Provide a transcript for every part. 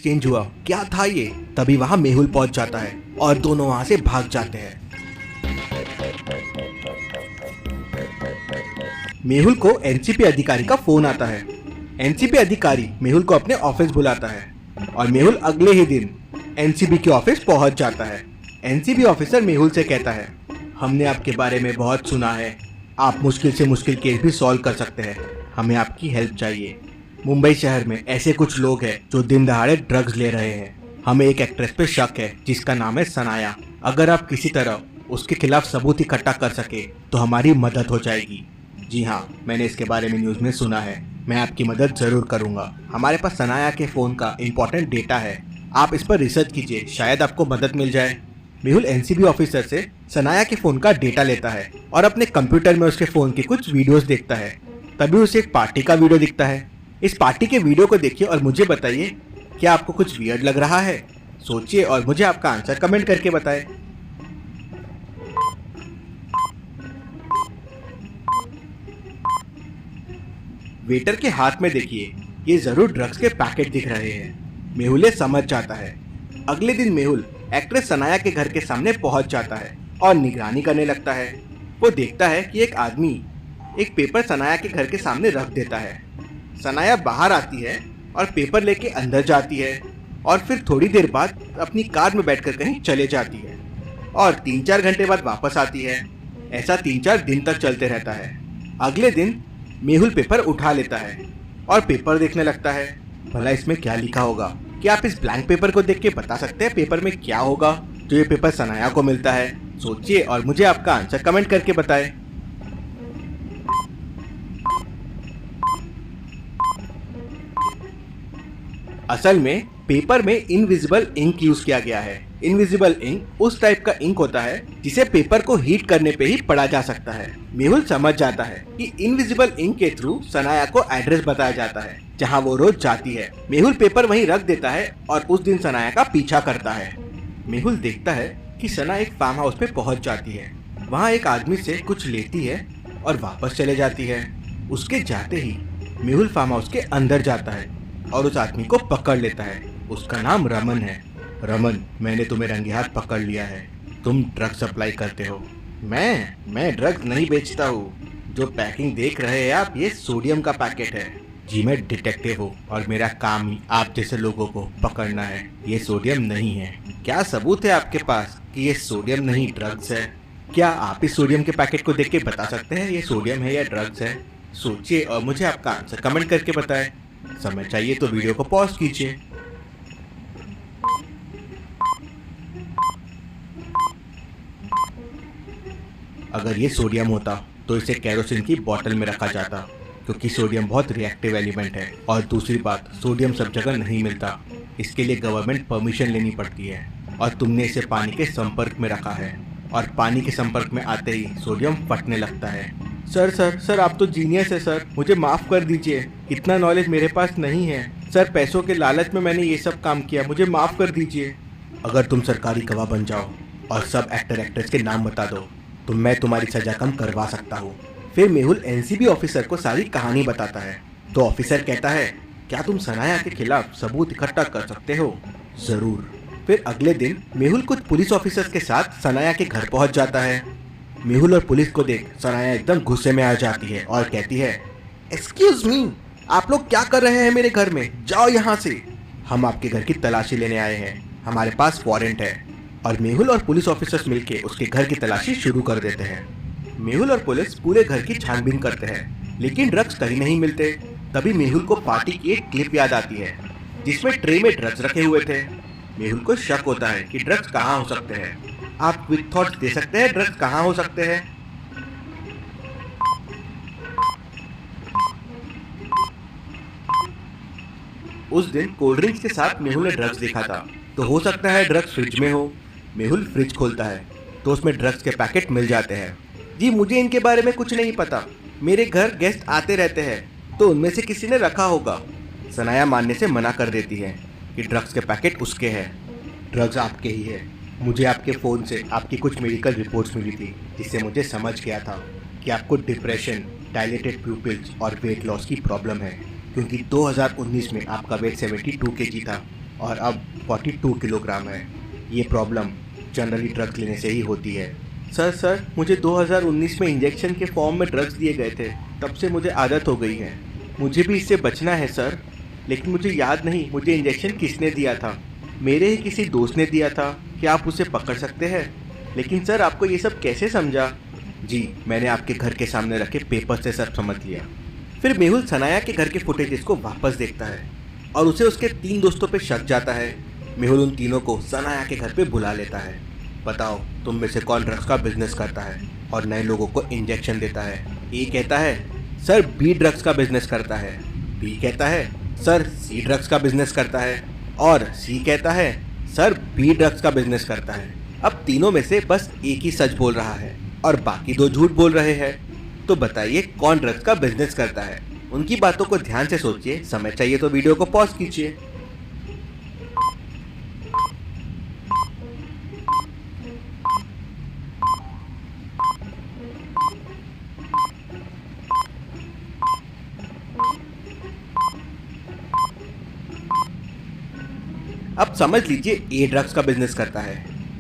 Exchange हुआ, क्या था ये? तभी वहाँ मेहुल पहुंच जाता है और दोनों वहाँ से भाग जाते हैं। मेहुल को एनसीपी अधिकारी का फोन आता है। एनसीपी अधिकारी मेहुल को अपने ऑफिस बुलाता है और मेहुल अगले ही दिन एनसीबी के ऑफिस पहुंच जाता है। एनसीबी ऑफिसर मेहुल से कहता है, हमने आपके बारे में बहुत सुना है, आप मुश्किल से मुश्किल केस भी सॉल्व कर सकते हैं, हमें आपकी हेल्प चाहिए। मुंबई शहर में ऐसे कुछ लोग हैं जो दिन दहाड़े ड्रग्स ले रहे हैं। हमें एक एक्ट्रेस पे शक है जिसका नाम है सनाया। अगर आप किसी तरह उसके खिलाफ सबूत इकट्ठा कर सके तो हमारी मदद हो जाएगी। जी हाँ, मैंने इसके बारे में न्यूज़ में सुना है, मैं आपकी मदद ज़रूर करूँगा। हमारे पास सनाया के फ़ोन का इम्पोर्टेंट डेटा है, आप इस पर रिसर्च कीजिए, शायद आपको मदद मिल जाए। मेहुल एनसीबी ऑफिसर से सनाया के फ़ोन का डेटा लेता है और अपने कंप्यूटर में उसके फ़ोन की कुछ वीडियोस देखता है। तभी उसे एक पार्टी का वीडियो दिखता है। इस पार्टी के वीडियो को देखिए और मुझे बताइए, क्या आपको कुछ वियर्ड लग रहा है? सोचिए और मुझे आपका आंसर कमेंट करके बताएं। वेटर के हाथ में देखिए, ये जरूर ड्रग्स के पैकेट दिख रहे हैं। मेहुल समझ जाता है। अगले दिन मेहुल एक्ट्रेस सनाया के घर के सामने पहुंच जाता है और निगरानी करने लगता है। वो देखता है कि एक आदमी एक पेपर सनाया के घर के सामने रख देता है। सनाया बाहर आती है और पेपर लेके अंदर जाती है और फिर थोड़ी देर बाद अपनी कार में बैठकर कहीं चले जाती है और 3-4 घंटे बाद वापस आती है। ऐसा 3-4 दिन तक चलते रहता है। अगले दिन मेहुल पेपर उठा लेता है और पेपर देखने लगता है। भला इसमें क्या लिखा होगा? क्या आप इस ब्लैंक पेपर को देख के बता सकते हैं पेपर में क्या होगा जो ये पेपर सनाया को मिलता है? सोचिए और मुझे आपका आंसर कमेंट करके बताएं। असल में पेपर में इनविजिबल इंक यूज किया गया है। इनविजिबल इंक उस टाइप का इंक होता है जिसे पेपर को हीट करने पे ही पढ़ा जा सकता है। मेहुल समझ जाता है कि इनविजिबल इंक के थ्रू सनाया को एड्रेस बताया जाता है जहां वो रोज जाती है। मेहुल पेपर वहीं रख देता है और उस दिन सनाया का पीछा करता है। मेहुल देखता है कि सना एक फार्म हाउस पे पहुंच जाती है। वहाँ एक आदमी से कुछ लेती है और वापस चले जाती है। उसके जाते ही मेहुल फार्म हाउस के अंदर जाता है और उस आदमी को पकड़ लेता है। उसका नाम रमन है। रमन, मैंने तुम्हें रंगे हाथ पकड़ लिया है, तुम ड्रग सप्लाई करते हो। मैं ड्रग्स नहीं बेचता हूँ। जो पैकिंग देख रहे हैं आप, ये सोडियम का पैकेट है। जी, मैं डिटेक्टिव हूँ और मेरा काम ही आप जैसे लोगों को पकड़ना है। ये सोडियम नहीं है। क्या सबूत है आपके पास कि ये सोडियम नहीं ड्रग्स है? क्या आप इस सोडियम के पैकेट को देख के बता सकते हैं ये सोडियम है या ड्रग्स है? सोचिए और मुझे आपका आंसर कमेंट करके बताएं। समय चाहिए तो वीडियो को पॉज कीजिए। अगर ये सोडियम होता तो इसे केरोसिन की बोतल में रखा जाता, क्योंकि सोडियम बहुत रिएक्टिव एलिमेंट है। और दूसरी बात, सोडियम सब जगह नहीं मिलता, इसके लिए गवर्नमेंट परमिशन लेनी पड़ती है। और तुमने इसे पानी के संपर्क में रखा है और पानी के संपर्क में आते ही सोडियम फटने लगता है। सर आप तो जीनियस है सर, मुझे माफ़ कर दीजिए, इतना नॉलेज मेरे पास नहीं है सर। पैसों के लालच में मैंने ये सब काम किया, मुझे माफ़ कर दीजिए। अगर तुम सरकारी गवाह बन जाओ और सब एक्टर एक्ट्रेस के नाम बता दो तो मैं तुम्हारी सजा कम करवा सकता हूँ। फिर मेहुल एनसीबी ऑफिसर को सारी कहानी बताता है। तो ऑफिसर कहता है, क्या तुम सनाया के खिलाफ सबूत इकट्ठा कर सकते हो? जरूर। फिर अगले दिन मेहुल कुछ पुलिस ऑफिसर्स के साथ सनाया के घर पहुंच जाता है। मेहुल और पुलिस को देख सनाया एकदम गुस्से में आ जाती है और कहती है, एक्सक्यूज मी, आप लोग क्या कर रहे हैं मेरे घर में? जाओ यहाँ से। हम आपके घर की तलाशी लेने आए हैं, हमारे पास वारंट है। और मेहुल और पुलिस ऑफिसर्स मिलके उसके घर की तलाशी शुरू कर देते हैं। मेहुल और पुलिस पूरे घर की छानबीन करते हैं, लेकिन ड्रग्स कहीं नहीं मिलते। तभी मेहुल को पार्टी की एक क्लिप याद आती है जिसमें ट्रे में ड्रग्स रखे हुए थे। मेहुल को शक होता है कि ड्रग्स कहाँ हो सकते हैं। आप क्विक थॉट्स दे सकते हैं, ड्रग्स कहाँ हो सकते हैं? उस दिन कोल्ड ड्रिंक्स के साथ मेहुल ने ड्रग्स देखा था, तो हो सकता है ड्रग्स फ्रिज में हो। मेहुल फ्रिज खोलता है तो उसमें ड्रग्स के पैकेट मिल जाते हैं। जी, मुझे इनके बारे में कुछ नहीं पता, मेरे घर गेस्ट आते रहते हैं तो उनमें से किसी ने रखा होगा। सनाया मानने से मना कर देती है कि ड्रग्स के पैकेट उसके हैं। ड्रग्स आपके ही है। मुझे आपके फ़ोन से आपकी कुछ मेडिकल रिपोर्ट्स मिली थी जिससे मुझे समझ गया था कि आपको डिप्रेशन, डायलेटेड प्यूपिल्स और वेट लॉस की प्रॉब्लम है, क्योंकि 2019 में आपका वेट 72 kg था। और अब 42 किलोग्राम है। ये प्रॉब्लम जनरली ड्रग्स लेने से ही होती है। सर मुझे 2019 में इंजेक्शन के फॉर्म में ड्रग्स दिए गए थे, तब से मुझे आदत हो गई है। मुझे भी इससे बचना है सर, लेकिन मुझे याद नहीं मुझे इंजेक्शन किसने दिया था। मेरे ही किसी दोस्त ने दिया था। क्या आप उसे पकड़ सकते हैं? लेकिन सर आपको ये सब कैसे समझा? जी, मैंने आपके घर के सामने रखे पेपर से सब समझ लिया। फिर मेहुल सनाया के घर के फुटेजेस को वापस देखता है और उसे उसके 3 दोस्तों पे शक जाता है। मेहुल उन तीनों को सनाया के घर पे बुला लेता है। बताओ तुम में से कौन ड्रग्स का बिजनेस करता है और नए लोगों को इंजेक्शन देता है? ए कहता है सर बी ड्रग्स का बिजनेस करता है। बी कहता है सर सी ड्रग्स का बिजनेस करता है। और सी कहता है सर बी ड्रग्स का बिजनेस करता है। अब तीनों में से बस एक ही सच बोल रहा है और बाकी 2 झूठ बोल रहे हैं। तो बताइए कौन ड्रग्स का बिजनेस करता है? उनकी बातों को ध्यान से सोचिए। समय चाहिए तो वीडियो को पॉज कीजिए। अब समझ लीजिए ए ड्रग्स का बिजनेस करता है,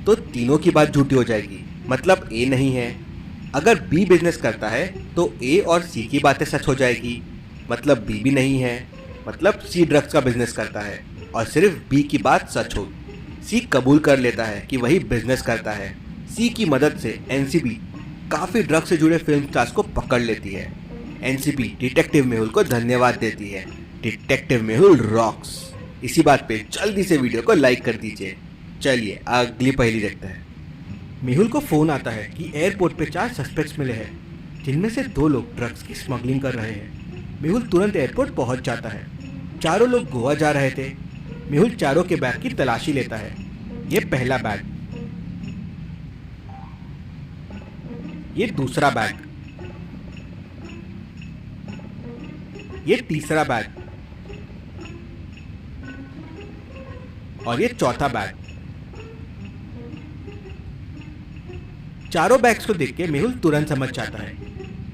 तो तीनों की बात झूठी हो जाएगी, मतलब ए नहीं है। अगर बी बिजनेस करता है तो ए और सी की बातें सच हो जाएगी, मतलब बी भी नहीं है। मतलब सी ड्रग्स का बिजनेस करता है और सिर्फ बी की बात सच हो। सी कबूल कर लेता है कि वही बिजनेस करता है। सी की मदद से एनसीबी काफ़ी ड्रग्स से जुड़े फिल्म स्टार्स को पकड़ लेती है। एनसीबी डिटेक्टिव मेहुल को धन्यवाद देती है। Detective Mehul rocks. इसी बात पे जल्दी से वीडियो को लाइक कर दीजिए। चलिए अगली पहेली देखते हैं। मेहुल को फोन आता है कि एयरपोर्ट पे 4 सस्पेक्ट्स मिले हैं, जिनमें से 2 लोग ड्रग्स की स्मगलिंग कर रहे हैं। मेहुल तुरंत एयरपोर्ट पहुंच जाता है। चारों लोग गोवा जा रहे थे। मेहुल चारों के बैग की तलाशी लेता है। ये पहला बैग, ये दूसरा बैग, ये तीसरा बैग और ये चौथा बैग। चारों बैग्स को देख के मेहुल तुरंत समझ जाता है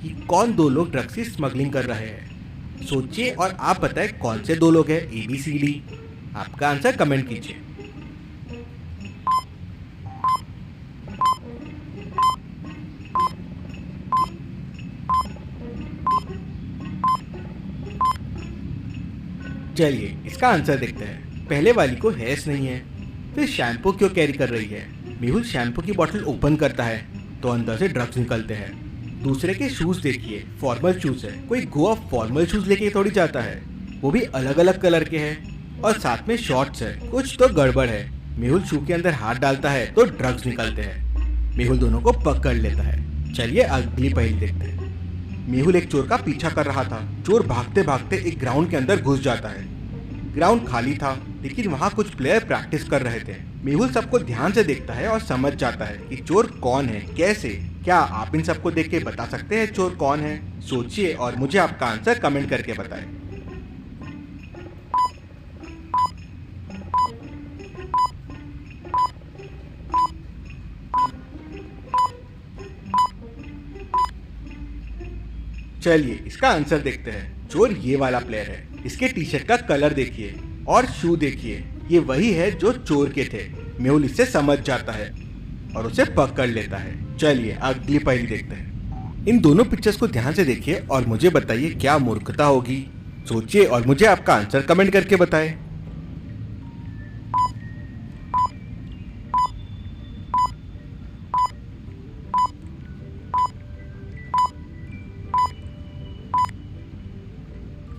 कि कौन 2 लोग ड्रग्स की स्मगलिंग कर रहे हैं। सोचिए और आप बताएं कौन से 2 लोग हैं, ABCD। आपका आंसर कमेंट कीजिए। चलिए इसका आंसर देखते हैं। पहले वाली को हेयर्स नहीं है, फिर शैम्पू क्यों कैरी कर रही है? मेहुल शैम्पू की बोतल ओपन करता है तो अंदर से ड्रग्स निकलते हैं। दूसरे के शूज देखिए, फॉर्मल शूज है। कोई गोवा फॉर्मल शूज लेके थोड़ी जाता है, वो भी अलग अलग कलर के हैं और साथ में शॉर्ट्स है। कुछ तो गड़बड़ है। मेहुल शू के अंदर हाथ डालता है तो ड्रग्स निकलते हैं। मेहुल दोनों को पकड़ लेता है। चलिए अगली पहेली देखते हैं। मेहुल एक चोर का पीछा कर रहा था। चोर भागते भागते एक ग्राउंड के अंदर घुस जाता है। ग्राउंड खाली था, लेकिन वहाँ कुछ प्लेयर प्रैक्टिस कर रहे थे। मेहुल सबको ध्यान से देखता है और समझ जाता है कि चोर कौन है, कैसे। क्या आप इन सबको देख के बता सकते हैं चोर कौन है? सोचिए और मुझे आपका आंसर कमेंट करके बताएं। चलिए इसका आंसर देखते हैं। चोर ये वाला प्लेयर है। इसके टी शर्ट का कलर देखिए और शू देखिए, ये वही है जो चोर के थे। मेहुल इससे समझ जाता है और उसे पकड़ लेता है। चलिए अगली पहेली देखते हैं। इन दोनों पिक्चर्स को ध्यान से देखिए और मुझे बताइए क्या मूर्खता होगी। सोचिए और मुझे आपका आंसर कमेंट करके बताएं।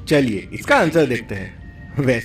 चलिए इसका आंसर देखते हैं। वैसे